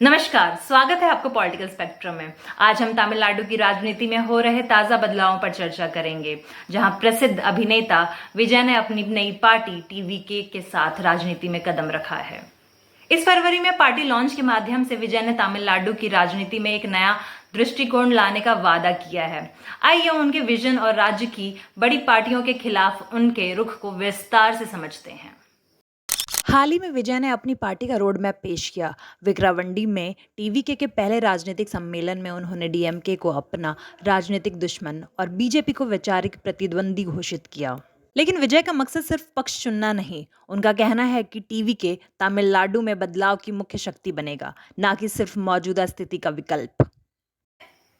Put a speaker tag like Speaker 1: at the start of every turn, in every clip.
Speaker 1: नमस्कार, स्वागत है आपको पॉलिटिकल स्पेक्ट्रम में। आज हम तमिलनाडु की राजनीति में हो रहे ताजा बदलावों पर चर्चा करेंगे, जहां प्रसिद्ध अभिनेता विजय ने अपनी नई पार्टी टीवीके के साथ राजनीति में कदम रखा है। इस फरवरी में पार्टी लॉन्च के माध्यम से विजय ने तमिलनाडु की राजनीति में एक नया दृष्टिकोण लाने का वादा किया है। आइए उनके विजन और राज्य की बड़ी पार्टियों के खिलाफ उनके रुख को विस्तार से समझते हैं।
Speaker 2: हाल ही में विजय ने अपनी पार्टी का रोड मैप पेश किया। विक्रावंडी में टीवीके के पहले राजनीतिक सम्मेलन में उन्होंने डीएमके को अपना राजनीतिक दुश्मन और बीजेपी को वैचारिक प्रतिद्वंदी घोषित किया। लेकिन विजय का मकसद सिर्फ पक्ष चुनना नहीं। उनका कहना है कि टीवीके तमिलनाडु में बदलाव की मुख्य शक्ति बनेगा, न कि सिर्फ मौजूदा स्थिति का विकल्प।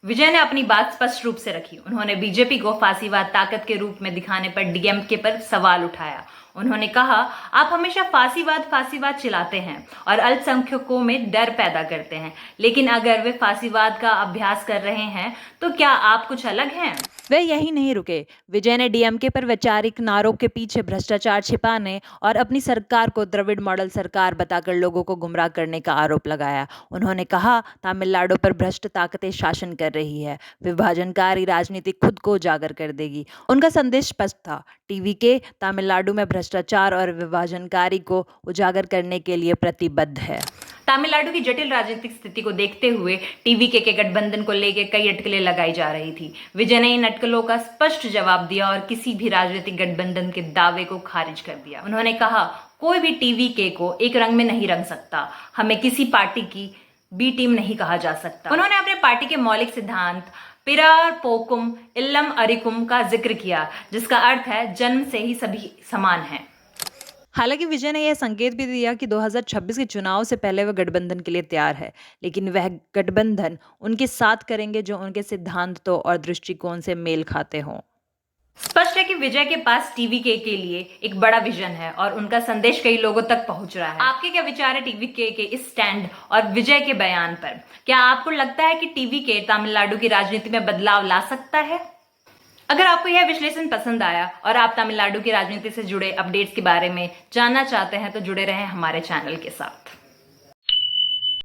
Speaker 1: विजय ने अपनी बात स्पष्ट रूप से रखी। उन्होंने बीजेपी को फासीवाद ताकत के रूप में दिखाने पर डीएमके पर सवाल उठाया। उन्होंने कहा, आप हमेशा फासीवाद चिल्लाते हैं और अल्पसंख्यकों में डर पैदा करते हैं, लेकिन अगर वे फासीवाद का अभ्यास कर रहे हैं तो क्या आप कुछ अलग हैं?
Speaker 2: वे यही नहीं रुके। विजय ने डीएमके पर वैचारिक नारों के पीछे भ्रष्टाचार छिपाने और अपनी सरकार को द्रविड़ मॉडल सरकार बताकर लोगों को गुमराह करने का आरोप लगाया। उन्होंने कहा, तमिलनाडु पर भ्रष्ट ताकतें शासन कर रही है, विभाजनकारी राजनीति खुद को उजागर कर देगी। उनका संदेश स्पष्ट था, टीवीके तमिलनाडु में भ्रष्टाचार और विभाजनकारी को उजागर करने के लिए प्रतिबद्ध है।
Speaker 1: तमिलनाडु की जटिल राजनीतिक स्थिति को देखते हुए टीवीके के गठबंधन को लेकर कई अटकलें लगाई जा रही थी। विजय ने इन अटकलों का स्पष्ट जवाब दिया और किसी भी राजनीतिक गठबंधन के दावे को खारिज कर दिया। उन्होंने कहा, कोई भी टीवीके को एक रंग में नहीं रंग सकता। हमें किसी पार्टी की बी टीम नहीं कहा जा सकता। उन्होंने अपने पार्टी के मौलिक सिद्धांत पिरार पोकुम इल्लम अरिकुम का जिक्र किया, जिसका अर्थ है जन्म से ही सभी समान हैं।
Speaker 2: हालांकि विजय ने यह संकेत भी दिया कि 2026 के चुनाव से पहले वह गठबंधन के लिए तैयार है, लेकिन वह गठबंधन उनके साथ करेंगे जो उनके सिद्धांतों और दृष्टिकोण से मेल खाते हों।
Speaker 1: स्पष्ट है कि विजय के पास टीवीके के लिए एक बड़ा विजन है और उनका संदेश कई लोगों तक पहुंच रहा है। आपके क्या विचार है टीवीके के इस स्टैंड और विजय के बयान पर? क्या आपको लगता है कि टीवीके तमिलनाडु की राजनीति में बदलाव ला सकता है? अगर आपको यह विश्लेषण पसंद आया और आप तमिलनाडु की राजनीति से जुड़े अपडेट्स के बारे में जानना चाहते हैं तो जुड़े रहें हमारे चैनल के साथ।